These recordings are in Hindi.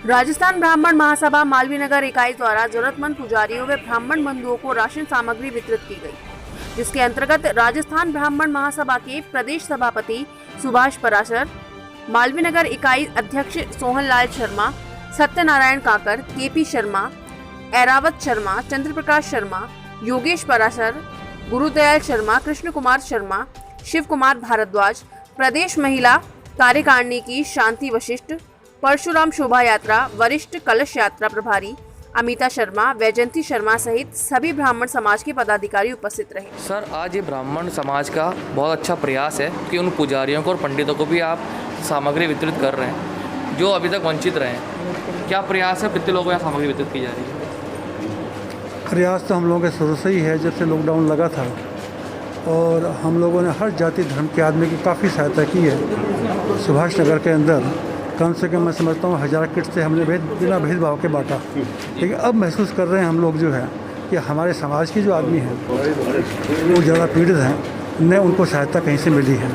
राजस्थान ब्राह्मण महासभा मालवीय नगर इकाई द्वारा जरूरतमंद पुजारियों व ब्राह्मण बंधुओं को राशन सामग्री वितरित की गई, जिसके अंतर्गत राजस्थान ब्राह्मण महासभा के प्रदेश सभापति सुभाष पराशर, मालवीय नगर इकाई अध्यक्ष सोहनलाल शर्मा, सत्यनारायण काकर, केपी शर्मा, ऐरावत शर्मा, चंद्रप्रकाश शर्मा, योगेश पराशर, गुरुदयाल शर्मा, कृष्ण कुमार शर्मा, शिव कुमार भारद्वाज, प्रदेश महिला कार्यकारिणी की शांति वशिष्ठ, परशुराम शोभा यात्रा वरिष्ठ कलश यात्रा प्रभारी अमिता शर्मा, वैजयंती शर्मा सहित सभी ब्राह्मण समाज के पदाधिकारी उपस्थित रहे। सर, आज ये ब्राह्मण समाज का बहुत अच्छा प्रयास है कि उन पुजारियों को और पंडितों को भी आप सामग्री वितरित कर रहे हैं जो अभी तक वंचित रहे हैं। क्या प्रयास है, कितने लोगों को यहाँ सामग्री वितरित की जा रही है? प्रयास तो हम लोगों के शुरू से ही है, जब से लॉकडाउन लगा था, और हम लोगों ने हर जाति धर्म के आदमी की काफ़ी सहायता की है। सुभाष नगर के अंदर कम से कम मैं समझता हूँ 1000 किट से हमने बिना भेदभाव के बांटा। लेकिन अब महसूस कर रहे हैं हम लोग जो है कि हमारे समाज के जो आदमी हैं वो ज़्यादा पीड़ित हैं, न उनको सहायता कहीं से मिली है।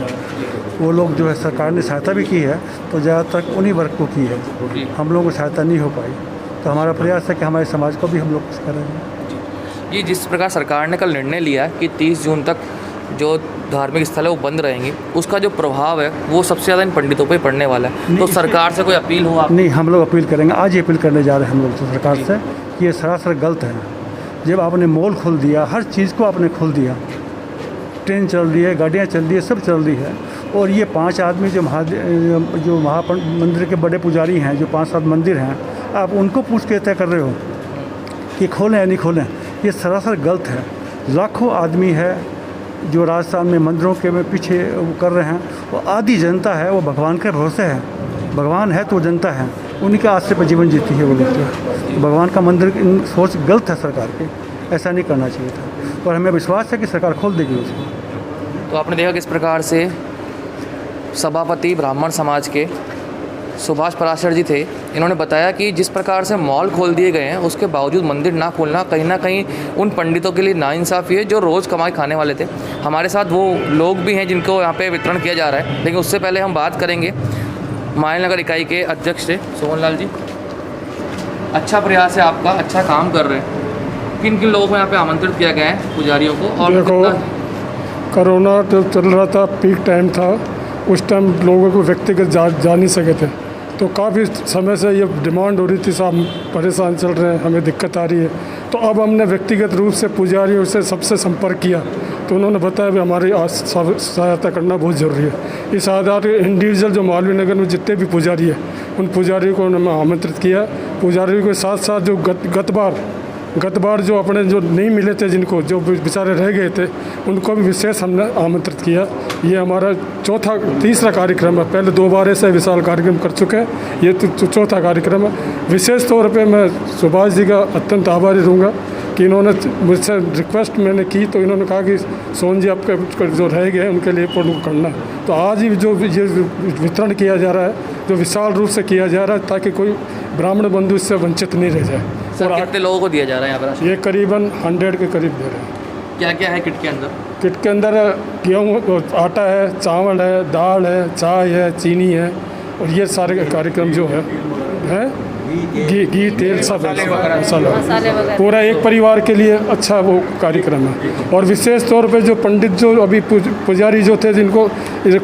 वो लोग जो है सरकार ने सहायता भी की है तो ज़्यादातर उन्हीं वर्ग को की है, हम लोगों को सहायता नहीं हो पाई। तो हमारा प्रयास है कि हमारे समाज को भी हम लोग कुछ करेंगे। ये जिस प्रकार सरकार ने कल निर्णय लिया कि 30 जून तक जो धार्मिक स्थल है वो बंद रहेंगी, उसका जो प्रभाव है वो सबसे ज़्यादा इन पंडितों पे पड़ने वाला है। तो सरकार से कोई अपील हो आप? नहीं, हम लोग अपील करेंगे, आज ही अपील करने जा रहे हैं हम लोग तो सरकार से कि ये सरासर गलत है। जब आपने मॉल खोल दिया, हर चीज़ को आपने खोल दिया, ट्रेन चल रही है, गाड़ियाँ चल रही है, सब चल रही है, और ये 5 आदमी जो मंदिर के बड़े पुजारी हैं, जो 5-7 मंदिर हैं, आप उनको पूछ के तय कर रहे हो कि खोलें या नहीं खोलें। ये सरासर गलत है। लाखों आदमी है जो राजस्थान में मंदिरों के में पीछे वो कर रहे हैं, वो आधी जनता है, वो भगवान के भरोसे है। भगवान है तो जनता है, उन्हीं के आश्रय पर जीवन जीती है वो लोग। तो भगवान का मंदिर इन सोच गलत है सरकार की, ऐसा नहीं करना चाहिए था, और हमें विश्वास है कि सरकार खोल देगी उसको। तो आपने देखा किस प्रकार से सभापति ब्राह्मण समाज के सुभाष पराशर जी थे, इन्होंने बताया कि जिस प्रकार से मॉल खोल दिए गए हैं उसके बावजूद मंदिर ना खोलना कहीं ना कहीं उन पंडितों के लिए नाइंसाफ़ी है जो रोज़ कमाई खाने वाले थे। हमारे साथ वो लोग भी हैं जिनको यहाँ पे वितरण किया जा रहा है, लेकिन उससे पहले हम बात करेंगे मालवीय नगर इकाई के अध्यक्ष से सोहनलाल जी। अच्छा प्रयास है आपका, अच्छा काम कर रहे हैं। किन किन लोगों को यहाँ पर आमंत्रित किया गया है पुजारियों को? और देखो, कोरोना जो चल रहा था, पीक टाइम था, उस टाइम लोगों को व्यक्तिगत जा नहीं सके थे, तो काफ़ी समय से ये डिमांड हो रही थी, साहब परेशान चल रहे हैं, हमें दिक्कत आ रही है। तो अब हमने व्यक्तिगत रूप से पुजारियों से सबसे संपर्क किया, तो उन्होंने बताया कि हमारी सहायता करना बहुत ज़रूरी है। इस आधार इंडिविजुअल जो मालवीय नगर में जितने भी पुजारी है, उन पुजारियों को उन्होंने आमंत्रित किया। पुजारियों के साथ साथ जो गत बार जो अपने जो नहीं मिले थे, जिनको जो बेचारे रह गए थे, उनको भी विशेष हमने आमंत्रित किया। ये हमारा तीसरा कार्यक्रम है। पहले 2 बार ऐसे विशाल कार्यक्रम कर चुके हैं, ये तो चौथा कार्यक्रम है। विशेष तौर पे मैं सुभाष जी का अत्यंत आभारी रहूँगा कि इन्होंने मुझसे रिक्वेस्ट मैंने की, तो इन्होंने कहा कि सोहन जी आपके जो रह गए उनके लिए करना है। तो आज ही जो ये वितरण किया जा रहा है, जो विशाल रूप से किया जा रहा है, ताकि कोई ब्राह्मण बंधु इससे वंचित नहीं रह जाए। और कितने लोगों को दिया जा रहा है यहाँ पर? ये करीबन 100 के करीब दे रहे हैं। क्या क्या है किट के अंदर? किट के अंदर गेहूँ, आटा है, चावल है, दाल है, चाय है, चीनी है, और ये सारे कार्यक्रम जो है घी तेल सब मसाला, पूरा एक परिवार के लिए अच्छा वो कार्यक्रम है। और विशेष तौर पे जो पंडित जो अभी पुजारी जो थे, जिनको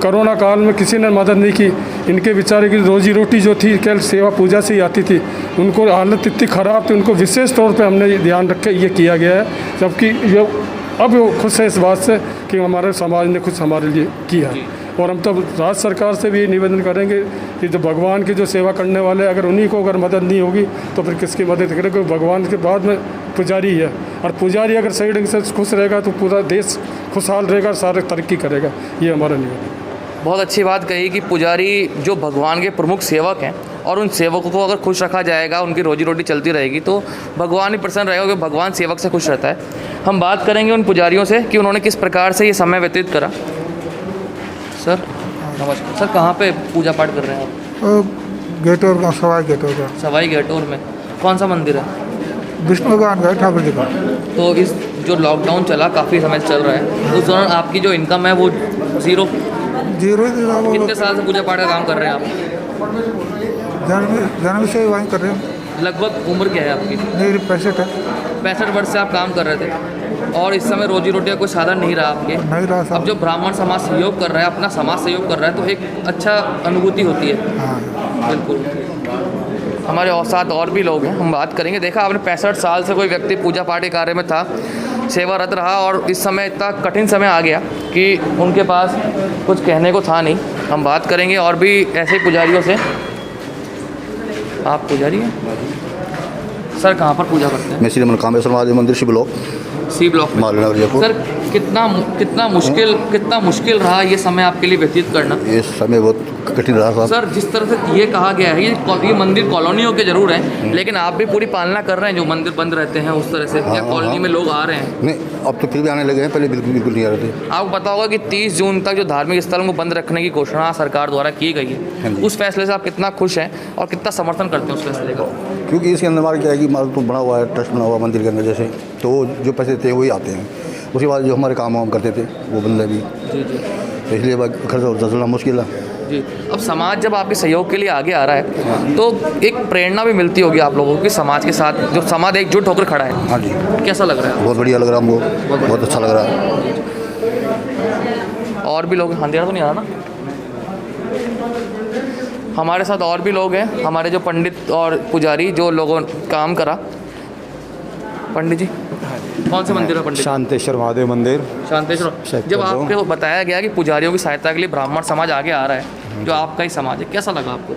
कोरोना काल में किसी ने मदद नहीं की, इनके बेचारे की रोजी रोटी जो थी केवल सेवा पूजा से ही आती थी, उनको हालत इतनी ख़राब थी, उनको विशेष तौर पे हमने ध्यान रख के ये किया गया है। जबकि ये अब वो खुश है इस बात से कि हमारे समाज ने कुछ हमारे लिए किया है। और हम तब राज्य सरकार से भी निवेदन करेंगे कि जो भगवान की जो सेवा करने वाले, अगर उन्हीं को अगर मदद नहीं होगी तो फिर किसकी मदद करेंगे? भगवान के बाद में पुजारी है, और पुजारी अगर सही ढंग से खुश रहेगा तो पूरा देश खुशहाल रहेगा, सारे तरक्की करेगा। ये हमारा निवेदन है। बहुत अच्छी बात कही कि पुजारी जो भगवान के प्रमुख सेवक हैं, और उन सेवकों को अगर खुश रखा जाएगा, उनकी रोजी रोटी चलती रहेगी, तो भगवान ही प्रसन्न रहेगा, क्योंकि भगवान सेवक से खुश रहता है। हम बात करेंगे उन पुजारियों से कि उन्होंने किस प्रकार से ये समय व्यतीत करा। सर नमस्कार। सर, कहाँ पे पूजा पाठ कर रहे हैं आप? गेटोर का, सवाई गेटोर का। सवाई गेटोर में कौन सा मंदिर है? विष्णुगान का, ठाकुर जी का। तो इस जो लॉकडाउन चला, काफ़ी समय से चल रहा है, उस दौरान आपकी जो इनकम है वो जीरो? जीरो कितने साल से पूजा पाठ का काम कर रहे हैं आप? जन्म से वहीं कर रहे हैं। लगभग उम्र क्या है आपकी? मेरी 65 है। 65 वर्ष से आप काम कर रहे थे और इस समय रोजी रोटी का कोई साधन नहीं रहा आपके। नहीं रहा अब साहब। जो ब्राह्मण समाज सहयोग कर रहा है, अपना समाज सहयोग कर रहा है, तो एक अच्छा अनुभूति होती है। हाँ, बिल्कुल। हमारे और साथ और भी लोग हैं, हम बात करेंगे। देखा आपने 65 साल से कोई व्यक्ति पूजा पाठ के कार्य में था, सेवारत रहा और इस समय इतना कठिन समय आ गया कि उनके पास कुछ कहने को था नहीं। हम बात करेंगे और भी ऐसे पुजारियों से। आप पुजारी हैं सर? कहाँ पर पूजा करते हैं? मैं श्री मनकामेश्वर महादेव मंदिर शिव ब्लॉक सी ब्लॉक में। मालवीनगर जयपुर। सर कितना मुश्किल रहा ये समय आपके लिए व्यतीत करना? ये समय बहुत कठिन रहा साहब। सर जिस तरह से ये कहा गया है, ये मंदिर कॉलोनियों के जरूर हैं, लेकिन आप भी पूरी पालना कर रहे हैं जो मंदिर बंद रहते हैं उस तरह से, या कॉलोनी में लोग आ रहे हैं? नहीं, अब तो फिर भी आने लगे हैं, पहले बिल्कुल नहीं आ रहे थे। आपको पता होगा कि 30 जून तक जो धार्मिक स्थलों को बंद रखने की घोषणा सरकार द्वारा की गई है, उस फैसले से आप कितना खुश हैं और कितना समर्थन करते हैं उस फैसले का? क्योंकि इसके अंदर हमारा क्या है कि माल तो बना हुआ है, ट्रस्ट बना हुआ मंदिर के अंदर जैसे, तो जो पैसे थे वही आते हैं। उसके बाद जो हमारे काम वाम करते थे वो बंद है भी। जी जी तो इसलिए खर्च चलना मुश्किल है जी। अब समाज जब आपके सहयोग के लिए आगे आ रहा है तो एक प्रेरणा भी मिलती होगी आप लोगों की, समाज के साथ जो समाज एकजुट होकर खड़ा है। हाँ जी, कैसा लग रहा है? बहुत बढ़िया लग रहा है हमको, बहुत अच्छा लग रहा है। और भी लोग, अंधेरा तो नहीं आ रहा ना? हमारे साथ और भी लोग हैं, हमारे जो पंडित और पुजारी जो लोगों काम करा। पंडित जी कौन से मंदिर है पंडित? शांतेश्वर महादेव मंदिर। शांतेश्वर। जब आपको बताया गया कि पुजारियों की सहायता के लिए ब्राह्मण समाज आगे आ रहा है, जो आपका ही समाज है, कैसा लगा आपको?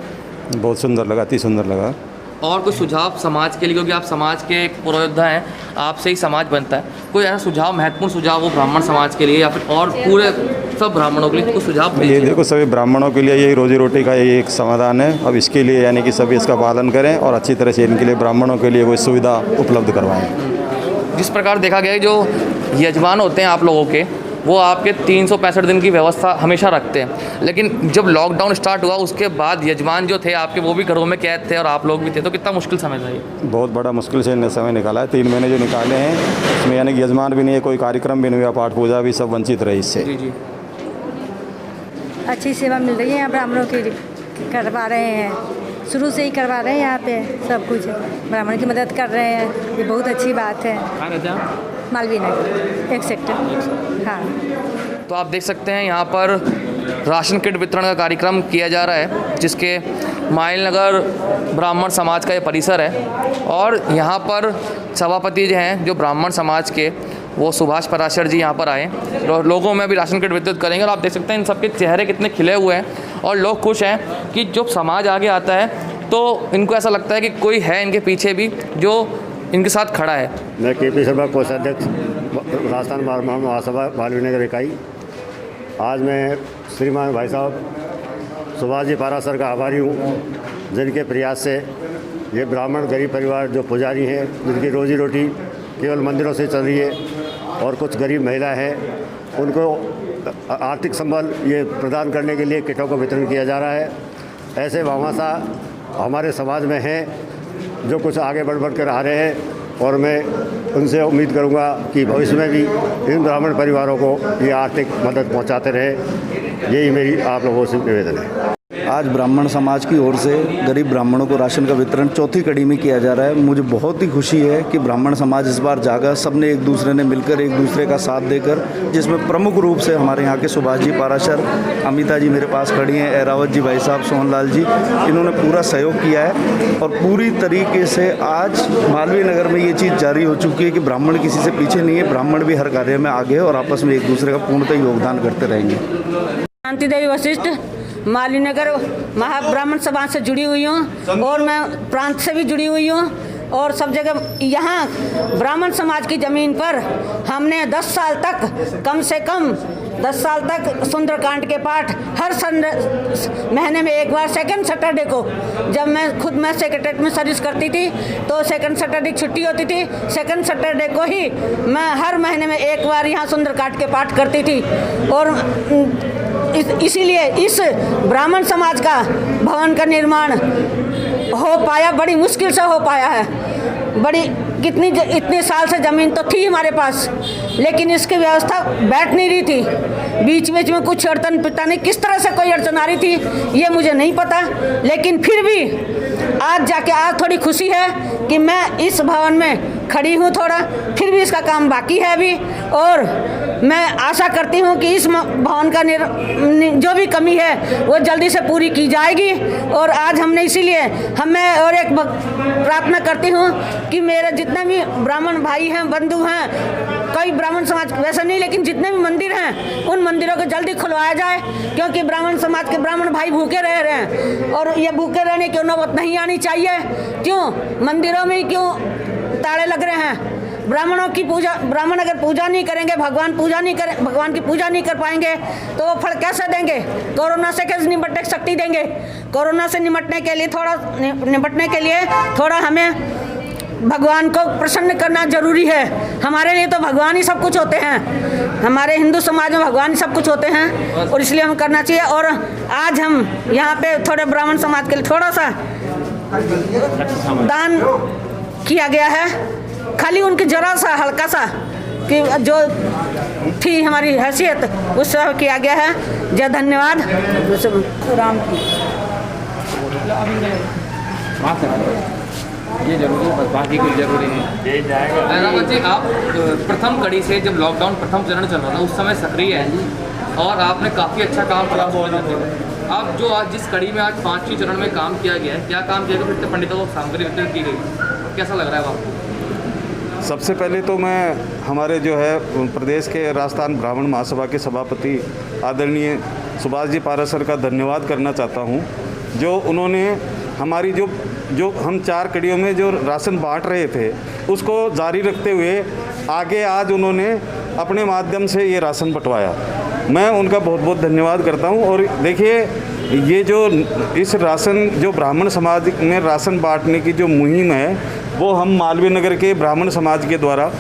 बहुत सुंदर लगा, अति सुंदर लगा। और कोई सुझाव समाज के लिए, क्योंकि आप समाज के एक पुरोयोद्धा हैं, आपसे ही समाज बनता है, कोई ऐसा सुझाव, महत्वपूर्ण सुझाव हो ब्राह्मण समाज के लिए या फिर और पूरे सब ब्राह्मणों के लिए कुछ सुझाव? ये देखो, सभी ब्राह्मणों के लिए यही रोजी रोटी का यही एक समाधान है। अब इसके लिए यानी कि सभी इसका पालन करें और अच्छी तरह से इनके लिए, ब्राह्मणों के लिए कोई सुविधा उपलब्ध करवाएं। जिस प्रकार देखा गया है, जो यजमान होते हैं आप लोगों के, वो आपके 365 दिन की व्यवस्था हमेशा रखते हैं, लेकिन जब लॉकडाउन स्टार्ट हुआ उसके बाद यजमान जो थे आपके, वो भी घरों में कैद थे और आप लोग भी थे, तो कितना मुश्किल समय था ये? बहुत बड़ा मुश्किल से इन्हें समय निकाला है। 3 महीने जो निकाले हैं उसमें यानी कि यजमान भी नहीं है, कोई कार्यक्रम भी नहीं हुआ, पाठ पूजा भी, सब वंचित रहे इससे। जी जी। अच्छी सेवा मिल रही है यहाँ ब्राह्मणों की, करवा रहे हैं, शुरू से ही करवा रहे हैं यहाँ पे सब कुछ, ब्राह्मण की मदद कर रहे हैं, ये बहुत अच्छी बात है। कहाँ रहते हैं आप? मालवीय नगर 1 सेक्टर। हाँ, तो आप देख सकते हैं यहाँ पर राशन किट वितरण का कार्यक्रम किया जा रहा है, जिसके माइल नगर ब्राह्मण समाज का ये परिसर है और यहाँ पर सभापति जो हैं जो ब्राह्मण समाज के, वो सुभाष पराशर जी यहाँ पर आए और लोगों में भी राशन किट वितरित करेंगे। और आप देख सकते हैं इन सबके चेहरे कितने खिले हुए हैं और लोग खुश हैं कि जब समाज आगे आता है तो इनको ऐसा लगता है कि कोई है इनके पीछे भी जो इनके साथ खड़ा है। मैं KP शर्मा, कोषाध्यक्ष, राजस्थान ब्राह्मण महासभा मालवीनगर इकाई। आज मैं श्रीमान भाई साहब सुभाष जी पाराशर का आभारी हूँ, जिनके प्रयास से ये ब्राह्मण गरीब परिवार जो पुजारी हैं, जिनकी रोजी रोटी केवल मंदिरों से चल रही है और कुछ गरीब महिलाएं हैं, उनको आर्थिक संबल ये प्रदान करने के लिए किटों का वितरण किया जा रहा है। ऐसे भामाशा हमारे समाज में हैं जो कुछ आगे बढ़ कर आ रहे हैं और मैं उनसे उम्मीद करूंगा कि भविष्य में भी इन ब्राह्मण परिवारों को ये आर्थिक मदद पहुंचाते रहे। यही मेरी आप लोगों से निवेदन है। आज ब्राह्मण समाज की ओर से गरीब ब्राह्मणों को राशन का वितरण चौथी कड़ी में किया जा रहा है। मुझे बहुत ही खुशी है कि ब्राह्मण समाज इस बार जागा, सबने एक दूसरे ने मिलकर एक दूसरे का साथ देकर, जिसमें प्रमुख रूप से हमारे यहाँ के सुभाष जी पाराशर, अमिता जी मेरे पास खड़ी हैं, एरावत जी भाई साहब, सोहनलाल जी, इन्होंने पूरा सहयोग किया है और पूरी तरीके से आज मालवीय नगर में ये चीज़ जारी हो चुकी है कि ब्राह्मण किसी से पीछे नहीं है, ब्राह्मण भी हर कार्य में आगे और आपस में एक दूसरे का पूर्णतः योगदान करते रहेंगे। शांति देवी वशिष्ठ, मालवीय नगर महाब्राह्मण समाज से जुड़ी हुई हूँ और मैं प्रांत से भी जुड़ी हुई हूँ और सब जगह यहाँ ब्राह्मण समाज की ज़मीन पर हमने 10 साल तक, कम से कम 10 साल तक सुंदरकांड के पाठ हर महीने में एक बार सेकंड सैटरडे को, जब मैं सेक्रेटरीट में सर्विस करती थी तो सेकंड सैटरडे की छुट्टी होती थी, सेकंड सैटरडे को ही मैं हर महीने में एक बार यहाँ सुंदरकांड के पाठ करती थी और इसीलिए इस ब्राह्मण समाज का भवन का निर्माण हो पाया, बड़ी मुश्किल से हो पाया है बड़ी इतने साल से ज़मीन तो थी हमारे पास, लेकिन इसकी व्यवस्था बैठ नहीं रही थी। बीच बीच में कुछ अड़चन, पता नहीं किस तरह से कोई अड़चन आ रही थी, ये मुझे नहीं पता। लेकिन फिर भी आज थोड़ी खुशी है कि मैं इस भवन में खड़ी हूँ। थोड़ा फिर भी इसका काम बाकी है अभी, और मैं आशा करती हूँ कि इस भवन का जो भी कमी है वो जल्दी से पूरी की जाएगी। और आज हमने इसीलिए मैं और एक प्रार्थना करती हूँ कि मेरे जितने भी ब्राह्मण भाई हैं, बंधु हैं, कई ब्राह्मण समाज वैसे नहीं, लेकिन जितने भी मंदिर हैं उन मंदिरों को जल्दी खुलवाया जाए, क्योंकि ब्राह्मण समाज के ब्राह्मण भाई भूखे रह रहे हैं और ये भूखे रहने की नौबत नहीं आनी चाहिए। क्यों मंदिरों में क्यों ताले लग रहे हैं? ब्राह्मण अगर पूजा नहीं करेंगे, भगवान की पूजा नहीं कर पाएंगे तो वो फल कैसे देंगे? कोरोना से कैसे निपटने की शक्ति देंगे? कोरोना से निपटने के लिए थोड़ा हमें भगवान को प्रसन्न करना जरूरी है। हमारे लिए तो भगवान ही सब कुछ होते हैं, हमारे हिंदू समाज में भगवान ही सब कुछ होते हैं, और इसलिए हमें करना चाहिए। और आज हम यहाँ पे थोड़े ब्राह्मण समाज के लिए थोड़ा सा दान किया गया है, खाली उनकी जरा सा हल्का सा कि जो थी हमारी हैसियत उससे किया गया है। जय धन्यवाद। राम की ये जरूरी है, बाकी कुछ जरूरी नहीं। रावत जी, आप प्रथम कड़ी से जब लॉकडाउन प्रथम चरण चल रहा था उस समय सक्रिय हैं और आपने काफ़ी अच्छा काम किया। आप जो आज जिस कड़ी में आज 5वीं चरण में काम किया गया है, क्या काम किया गया? फिर पंडितों को सामग्री वितरण की गई, कैसा लग रहा है आपको? सबसे पहले तो मैं हमारे जो है प्रदेश के राजस्थान ब्राह्मण महासभा के सभापति आदरणीय सुभाष जी पारा सर का धन्यवाद करना चाहता हूं, जो उन्होंने हमारी जो हम 4 कड़ियों में जो राशन बांट रहे थे उसको जारी रखते हुए आगे आज उन्होंने अपने माध्यम से ये राशन बंटवाया। मैं उनका बहुत बहुत धन्यवाद करता हूं। और देखिए, ये जो इस राशन जो ब्राह्मण समाज में राशन बांटने की जो मुहिम है वो हम मालवीय नगर के ब्राह्मण समाज के द्वारा,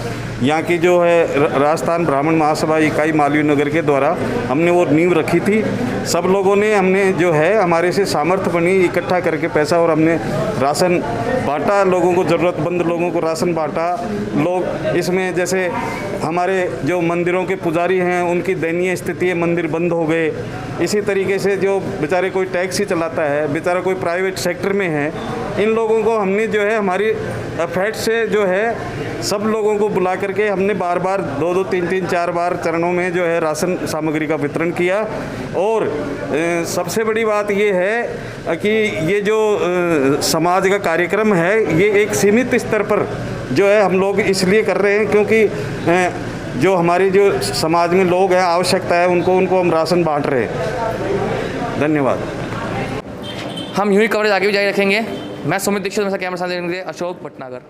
यहाँ की जो है राजस्थान ब्राह्मण महासभा इकाई मालवीय नगर के द्वारा हमने वो नींव रखी थी। सब लोगों ने हमने जो है हमारे से सामर्थ्य बनी इकट्ठा करके पैसा, और हमने राशन बांटा, लोगों को, ज़रूरतमंद लोगों को राशन बांटा। लोग इसमें जैसे हमारे जो मंदिरों के पुजारी हैं उनकी दयनीय स्थिति है, मंदिर बंद हो गए। इसी तरीके से जो बेचारे कोई टैक्सी चलाता है, बेचारा कोई प्राइवेट सेक्टर में है, इन लोगों को हमने जो है हमारी एफर्ट से जो है सब लोगों को बुला करके हमने बार 2, 3, 4 बार चरणों में जो है राशन सामग्री का वितरण किया। और सबसे बड़ी बात ये है कि ये जो समाज का कार्यक्रम है ये एक सीमित स्तर पर जो है हम लोग इसलिए कर रहे हैं क्योंकि जो हमारी जो समाज में लोग हैं, आवश्यकता है उनको हम राशन बांट रहे हैं। धन्यवाद। हम यूँ ही कवरेज आगे भी जारी रखेंगे। मैं सुमित दीक्षित, कैमरा साथ अशोक भटनागर।